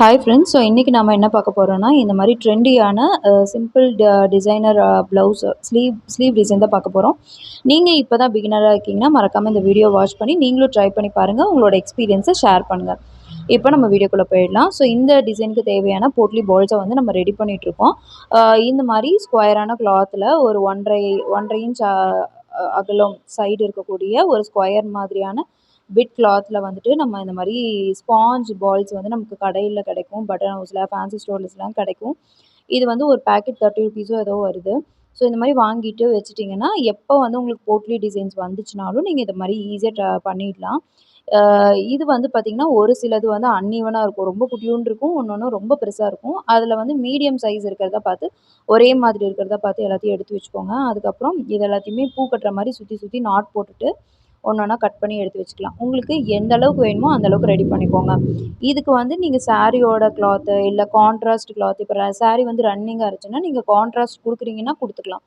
Hi friends. So இன்றைக்கி நம்ம என்ன பார்க்க போகிறோன்னா, இந்த மாதிரி ட்ரெண்டியான simple designer blouse sleeve design தான் பார்க்க போகிறோம். நீங்கள் இப்போ தான் பிகினராக இருக்கீங்கன்னா மறக்காமல் இந்த வீடியோ வாட்ச் பண்ணி நீங்களும் ட்ரை பண்ணி பாருங்கள். உங்களோட எக்ஸ்பீரியன்ஸை ஷேர் பண்ணுங்கள். இப்போ நம்ம வீடியோக்குள்ளே போயிடலாம். ஸோ இந்த டிசைனுக்கு தேவையான போட்லி பால்ஸை வந்து நம்ம ரெடி பண்ணிகிட்ருக்கோம். இந்த மாதிரி ஸ்கொயரான கிளாத்தில் ஒரு 1.5 இன்ச் அகலம் சைடு இருக்கக்கூடிய ஒரு ஸ்கொயர் மாதிரியான பிட் கிளாத்தில் வந்துட்டு நம்ம இந்த மாதிரி ஸ்பாஞ்ச் பால்ஸ் வந்து நமக்கு கடையில் கிடைக்கும். பட்டன் ஹவுஸில் ஃபேன்சி ஸ்டோர்ஸ்லாம் கிடைக்கும். இது வந்து ஒரு பேக்கெட் 30 ருபீஸோ ஏதோ வருது. ஸோ இந்த மாதிரி வாங்கிட்டு வச்சுட்டிங்கன்னா, எப்போ வந்து உங்களுக்கு போட்லி டிசைன்ஸ் வந்துச்சுனாலும் நீங்கள் இது மாதிரி ஈஸியாக பண்ணிடலாம். இது வந்து பார்த்திங்கன்னா, ஒரு சிலது வந்து அன்ஈவனாக இருக்கும். ரொம்ப குட்டியூண்டு இருக்கும். ஒன்று ரொம்ப பெருசாக இருக்கும். அதில் வந்து மீடியம் சைஸ் இருக்கிறத பார்த்து, ஒரே மாதிரி இருக்கிறத பார்த்து எல்லாத்தையும் எடுத்து வச்சுக்கோங்க. அதுக்கப்புறம் இது எல்லாத்தையுமே பூ கட்டுற மாதிரி சுற்றி சுற்றி நாட் போட்டுட்டு ஒன்றா கட் பண்ணி எடுத்து வச்சுக்கலாம். உங்களுக்கு எந்த அளவுக்கு வேணுமோ அந்த அளவுக்கு ரெடி பண்ணிக்கோங்க. இதுக்கு வந்து நீங்கள் சாரியோட கிளாத்து இல்லை கான்ட்ராஸ்ட் கிளாத், இப்போ சாரி வந்து ரன்னிங்காக இருந்துச்சுன்னா நீங்கள் கான்ட்ராஸ்ட் கொடுக்குறீங்கன்னா கொடுத்துக்கலாம்.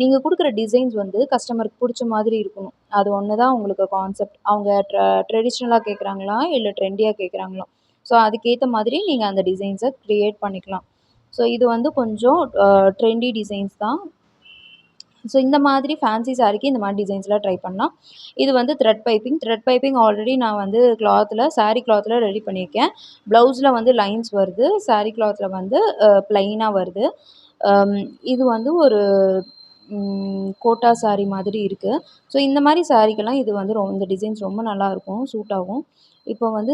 நீங்கள் கொடுக்குற டிசைன்ஸ் வந்து கஸ்டமருக்கு பிடிச்ச மாதிரி இருக்கணும். அது ஒன்று தான் உங்களுக்கு கான்செப்ட். அவங்க ட்ரெடிஷ்னலாக கேட்குறாங்களா இல்லை ட்ரெண்டியாக கேட்குறாங்களா? ஸோ அதுக்கேற்ற மாதிரி நீங்கள் அந்த டிசைன்ஸை க்ரியேட் பண்ணிக்கலாம். ஸோ இது வந்து கொஞ்சம் ட்ரெண்டி டிசைன்ஸ் தான். ஸோ இந்த மாதிரி ஃபேன்சி சாரீக்கு இந்த மாதிரி டிசைன்ஸ்லாம் ட்ரை பண்ணலாம். இது வந்து த்ரெட் பைப்பிங் ஆல்ரெடி நான் வந்து சாரீ கிளாத்தில் ரெடி பண்ணியிருக்கேன். ப்ளவுஸில் வந்து லைன்ஸ் வருது. சாரீ கிளாத்தில் வந்து ப்ளைனாக வருது. இது வந்து ஒரு கோட்டா சாரீ மாதிரி இருக்குது. ஸோ இந்த மாதிரி சாரீக்கெல்லாம் இது வந்து இந்த டிசைன்ஸ் ரொம்ப நல்லாயிருக்கும், சூட் ஆகும். இப்போ வந்து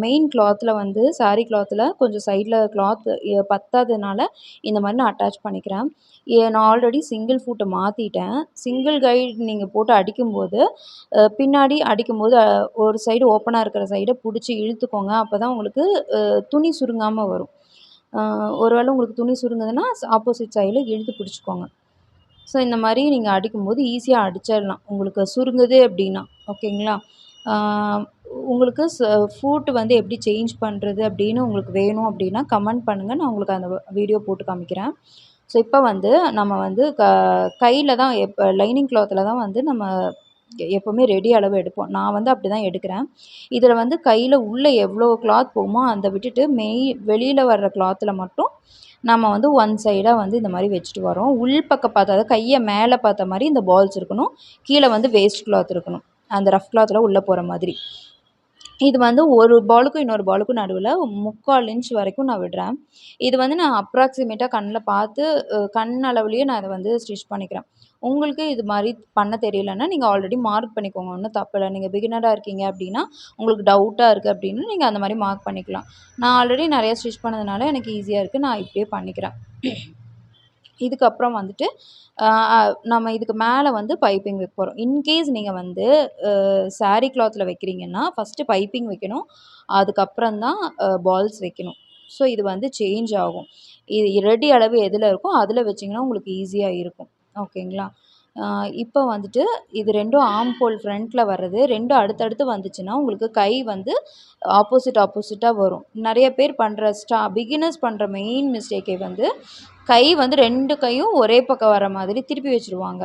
மெயின் கிளாத்தில் வந்து சாரீ கிளாத்தில் கொஞ்சம் சைடில் கிளாத் பத்தாததுனால இந்த மாதிரி நான் அட்டாச் பண்ணிக்கிறேன். நான் ஆல்ரெடி சிங்கிள் ஃபூட்டை மாற்றிட்டேன். சிங்கிள் கைடு நீங்கள் போட்டு அடிக்கும்போது பின்னாடி அடிக்கும்போது ஒரு சைடு ஓப்பனாக இருக்கிற சைடை பிடிச்சி இழுத்துக்கோங்க. அப்போ தான் உங்களுக்கு துணி சுருங்காமல் வரும். ஒரு வேளை உங்களுக்கு துணி சுருங்குதுன்னா ஆப்போசிட் சைடில் இழுத்து பிடிச்சிக்கோங்க. ஸோ இந்த மாதிரி நீங்கள் அடிக்கும்போது ஈஸியாக அடிச்சிடலாம், உங்களுக்கு சுருங்குது அப்படின்னா. ஓகேங்களா? உங்களுக்கு ஃபூட் வந்து எப்படி சேஞ்ச் பண்ணுறது அப்படின்னு உங்களுக்கு வேணும் அப்படின்னா கமெண்ட் பண்ணுங்கள். நான் உங்களுக்கு அந்த வீடியோ போட்டு காமிக்கிறேன். ஸோ இப்போ வந்து நம்ம வந்து கையில் தான் லைனிங் கிளாத்தில் தான் வந்து நம்ம எப்போவுமே ரெடி அளவு எடுப்போம். நான் வந்து அப்படி தான் எடுக்கிறேன். இதில் வந்து கையில் உள்ளே எவ்வளோ கிளாத் போகுமோ அந்த விட்டுட்டு வெளியில் வர்ற கிளாத்தில் மட்டும் நம்ம வந்து ஒன் சைடாக வந்து இந்த மாதிரி வச்சுட்டு வரோம். உள்பக்கம் பார்த்தா அதாவது கையை மேலே பார்த்த மாதிரி இந்த பால்ஸ் இருக்கணும். கீழே வந்து வேஸ்ட் கிளாத் இருக்கணும். அந்த ரஃப் கிளாத்தில் உள்ளே போகிற மாதிரி. இது வந்து ஒரு பாலுக்கும் இன்னொரு பாலுக்கும் நடுவில் 3/4 இன்ச் வரைக்கும் நான் விடுறேன். இது வந்து நான் அப்ராக்சிமேட்டாக கண்ணில் பார்த்து கண் அளவுலேயே நான் இதை வந்து ஸ்டிச் பண்ணிக்கிறேன். உங்களுக்கு இது மாதிரி பண்ண தெரியலன்னா நீங்கள் ஆல்ரெடி மார்க் பண்ணிக்கோங்க. ஒன்றும் தப்பில்ல. நீங்கள் பிகினராக இருக்கீங்க அப்படின்னா உங்களுக்கு டவுட்டாக இருக்குது அப்படின்னா நீங்கள் அந்த மாதிரி மார்க் பண்ணிக்கலாம். நான் ஆல்ரெடி நிறைய ஸ்டிச் பண்ணதுனால எனக்கு ஈஸியாக இருக்குது. நான் இப்படியே பண்ணிக்கிறேன். இதுக்கப்புறம் வந்துட்டு நம்ம இதுக்கு மேலே வந்து பைப்பிங் வைக்க போகிறோம். இன்கேஸ் நீங்கள் வந்து சாரீ கிளாத்தில் வைக்கிறீங்கன்னா ஃபஸ்ட்டு பைப்பிங் வைக்கணும். அதுக்கப்புறம் தான் பால்ஸ் வைக்கணும். ஸோ இது வந்து சேஞ்ச் ஆகும். இது ரெடி அளவு எதில் இருக்கோ அதில் வச்சிங்கன்னா உங்களுக்கு ஈஸியாக இருக்கும். ஓகேங்களா? இப்போ வந்துட்டு இது 2ம் ஆர்ம் ஹோல் ஃப்ரண்ட்டில் வர்றது 2ம் அடுத்தடுத்து வந்துச்சுன்னா உங்களுக்கு கை வந்து ஆப்போசிட்டாக வரும். நிறைய பேர் பண்ணுற பிகினர்ஸ் பண்ணுற மெயின் மிஸ்டேக்கே வந்து கை வந்து 2 கையும் ஒரே பக்கம் வர மாதிரி திருப்பி வச்சுருவாங்க.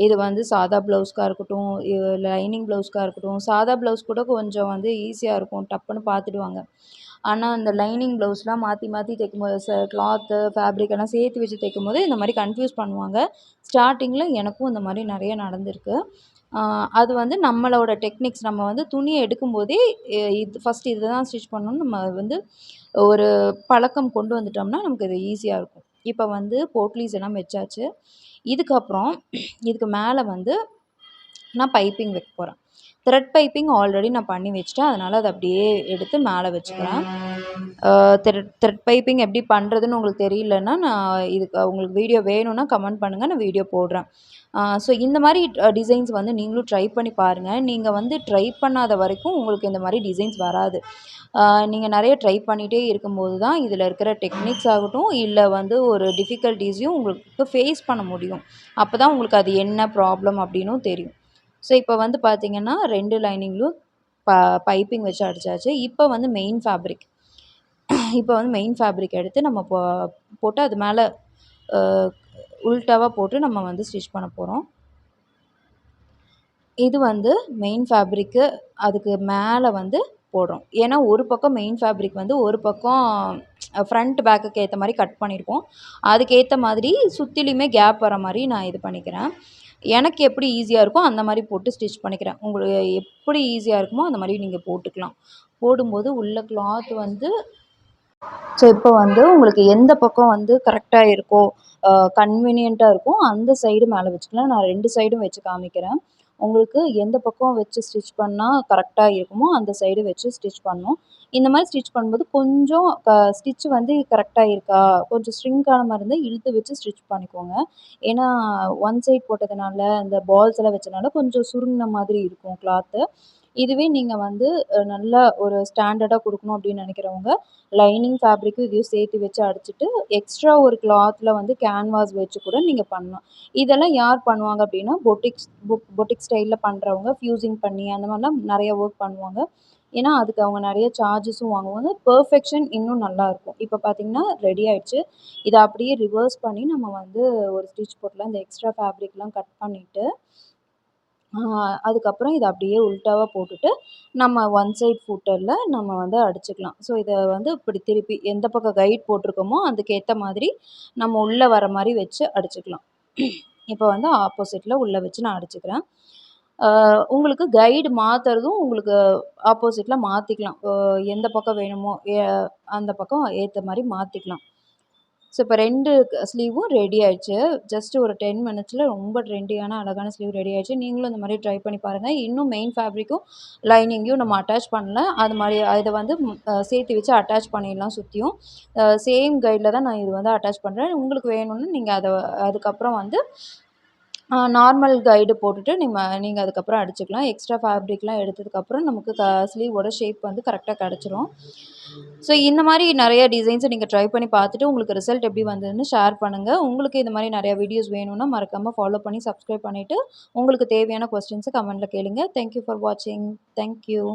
இது வந்து சாதா ப்ளவுஸ்க்காக இருக்கட்டும், லைனிங் ப்ளவுஸ்க்காக இருக்கட்டும், சாதா ப்ளவுஸ் கூட கொஞ்சம் வந்து ஈஸியாக இருக்கும். டப்புன்னு பார்த்துடுவாங்க. ஆனால் இந்த லைனிங் ப்ளவுஸ்லாம் மாற்றி மாற்றி தைக்கும்போது கிளாத்து, ஃபேப்ரிக் எல்லாம் சேர்த்து வச்சு தைக்கும்போது இந்த மாதிரி கன்ஃப்யூஸ் பண்ணுவாங்க. ஸ்டார்டிங்கில் எனக்கும் இந்த மாதிரி நிறைய நடந்திருக்கு. அது வந்து நம்மளோட டெக்னிக்ஸ். நம்ம வந்து துணியை எடுக்கும்போதே இது ஃபஸ்ட்டு இதை தான் ஸ்டிச் பண்ணணும்னு நம்ம வந்து ஒரு பழக்கம் கொண்டு வந்துட்டோம்னா நமக்கு இது ஈஸியாக இருக்கும். இப்போ வந்து போட்லீஸ் எல்லாம் வச்சாச்சு. இதுக்கப்புறம் இதுக்கு மேலே வந்து நான் பைப்பிங் வைக்க போகிறேன். த்ரெட் பைப்பிங் ஆல்ரெடி நான் பண்ணி வச்சுட்டேன். அதனால் அதை அப்படியே எடுத்து மேலே வச்சுக்கிறேன். த்ரெட் பைப்பிங் எப்படி பண்ணுறதுன்னு உங்களுக்கு தெரியலன்னா நான் இதுக்கு உங்களுக்கு வீடியோ வேணும்னா கமெண்ட் பண்ணுங்கள். நான் வீடியோ போடுறேன். ஸோ இந்த மாதிரி டிசைன்ஸ் வந்து நீங்களும் ட்ரை பண்ணி பாருங்கள். நீங்கள் வந்து ட்ரை பண்ணாத வரைக்கும் உங்களுக்கு இந்த மாதிரி டிசைன்ஸ் வராது. நீங்கள் நிறைய ட்ரை பண்ணிகிட்டே இருக்கும்போது தான் இதில் இருக்கிற டெக்னிக்ஸ் ஆகட்டும், இல்லை வந்து ஒரு டிஃபிகல்ட்டீஸையும் உங்களுக்கு ஃபேஸ் பண்ண முடியும். அப்போ தான் உங்களுக்கு அது என்ன ப்ராப்ளம் அப்படின்னும் தெரியும். ஸோ இப்போ வந்து பார்த்திங்கன்னா 2 லைனிங்லும் பைப்பிங் வச்சு அடித்தாச்சு. இப்போ வந்து மெயின் ஃபேப்ரிக் எடுத்து நம்ம போட்டு அது மேலே உல்டாவாக போட்டு நம்ம வந்து ஸ்டிச் பண்ண போகிறோம். இது வந்து மெயின் ஃபேப்ரிக்கு அதுக்கு மேலே வந்து போடுறோம். ஏன்னா ஒரு பக்கம் மெயின் ஃபேப்ரிக் வந்து ஒரு பக்கம் ஃப்ரண்ட் பேக்குக்கு ஏற்ற மாதிரி கட் பண்ணியிருப்போம். அதுக்கேற்ற மாதிரி சுற்றிலையுமே கேப் வர மாதிரி நான் இது பண்ணிக்கிறேன். எனக்கு எப்படி ஈஸியாக இருக்கோ அந்த மாதிரி போட்டு ஸ்டிச் பண்ணிக்கிறேன். உங்களுக்கு எப்படி ஈஸியாக இருக்குமோ அந்த மாதிரி நீங்கள் போட்டுக்கலாம். போடும்போது உள்ள கிளாத் வந்து ஸோ இப்போ வந்து உங்களுக்கு எந்த பக்கம் வந்து கரெக்டாக இருக்கோ கன்வீனியண்ட்டாக இருக்கும் அந்த சைடு மேலே வச்சுக்கலாம். நான் 2 சைடும் வச்சு காமிக்கிறேன். உங்களுக்கு எந்த பக்கம் வச்சு ஸ்டிச் பண்ணால் கரெக்டாக இருக்குமோ அந்த சைடு வச்சு ஸ்டிச் பண்ணணும். இந்த மாதிரி ஸ்டிச் பண்ணும்போது கொஞ்சம் ஸ்டிச் வந்து கரெக்டாக இருக்கா, கொஞ்சம் ஸ்ட்ரிங்க் ஆன மாதிரி இருந்தால் இழுத்து வச்சு ஸ்டிச் பண்ணிக்கோங்க. ஏன்னா ஒன் சைட் போட்டதுனால இந்த பால்ஸ் எல்லாம் வச்சனால கொஞ்சம் சுருங்கின மாதிரி இருக்கும் கிளாத்து. இதுவே நீங்கள் வந்து நல்லா ஒரு ஸ்டாண்டர்டாக கொடுக்கணும் அப்படின்னு நினைக்கிறவங்க லைனிங் ஃபேப்ரிக்கும் இதையும் சேர்த்து வச்சு அடிச்சுட்டு எக்ஸ்ட்ரா ஒரு கிளாத்தில் வந்து கேன்வாஸ் வச்சு கூட நீங்கள் பண்ணலாம். இதெல்லாம் யார் பண்ணுவாங்க அப்படின்னா பொட்டிக் ஸ்டைலில் பண்ணுறவங்க ஃப்யூசிங் பண்ணி அந்த மாதிரிலாம் நிறைய ஒர்க் பண்ணுவாங்க. ஏன்னா அதுக்கு அவங்க நிறைய சார்ஜஸும் வாங்குவாங்க. பெர்ஃபெக்ஷன் இன்னும் நல்லாயிருக்கும். இப்போ பார்த்தீங்கன்னா ரெடி ஆயிடுச்சு. இதை அப்படியே ரிவர்ஸ் பண்ணி நம்ம வந்து ஒரு ஸ்டிச் போடலாம். இந்த எக்ஸ்ட்ரா ஃபேப்ரிக்லாம் கட் பண்ணிவிட்டு அதுக்கப்புறம் இதை அப்படியே உல்டாவாக போட்டுட்டு நம்ம ஒன் சைட் ஃபூட்டரில் நம்ம வந்து அடிச்சுக்கலாம். ஸோ இதை வந்து இப்படி திருப்பி எந்த பக்கம் கைட் போட்டிருக்கோமோ அதுக்கேற்ற மாதிரி நம்ம உள்ளே வர மாதிரி வச்சு அடிச்சுக்கலாம். இப்போ வந்து ஆப்போசிட்டில் உள்ளே வச்சு நான் அடிச்சுக்கிறேன். உங்களுக்கு கைடு மாற்றுறதும் உங்களுக்கு ஆப்போசிட்டில் மாற்றிக்கலாம். எந்த பக்கம் வேணுமோ அந்த பக்கம் ஏற்ற மாதிரி மாற்றிக்கலாம். ஸோ இப்போ 2 ஸ்லீவும் ரெடி ஆயிடுச்சு. ஜஸ்ட் ஒரு 10 மினிட்ஸில் ரொம்ப ட்ரெண்டியான அழகான ஸ்லீவ் ரெடி ஆயிடுச்சு. நீங்களும் இந்த மாதிரி ட்ரை பண்ணி பாருங்கள். இன்னும் மெயின் ஃபேப்ரிக்கும் லைனிங்கையும் நம்ம அட்டாச் பண்ணல. அது மாதிரி இதை வந்து சேர்த்து வச்சு அட்டாச் பண்ணிடலாம் சுற்றியும். சேம் கைடில் தான் நான் இது வந்து அட்டாச் பண்ணுறேன். உங்களுக்கு வேணும்னு நீங்கள் அதுக்கப்புறம் வந்து நார்மல் கைடு போட்டுட்டு நீங்கள் அதுக்கப்புறம் அடிச்சுக்கலாம். எக்ஸ்ட்ரா ஃபேப்ரிக்லாம் எடுத்ததுக்கப்புறம் நமக்கு ஸ்லீவோட ஷேப் வந்து கரெக்டாக கிடச்சிரும். ஸோ இந்த மாதிரி நிறைய டிசைன்ஸை நீங்கள் ட்ரை பண்ணி பார்த்துட்டு உங்களுக்கு ரிசல்ட் எப்படி வந்ததுன்னு ஷேர் பண்ணுங்கள். உங்களுக்கு இந்த மாதிரி நிறையா வீடியோஸ் வேணும்னா மறக்காமல் ஃபாலோ பண்ணி சப்ஸ்கிரைப் பண்ணிவிட்டு உங்களுக்கு தேவையான கொஸ்டின்ஸை கமெண்ட்டில் கேளுங்க. தேங்க்யூ ஃபார் வாட்சிங். தேங்க்யூ.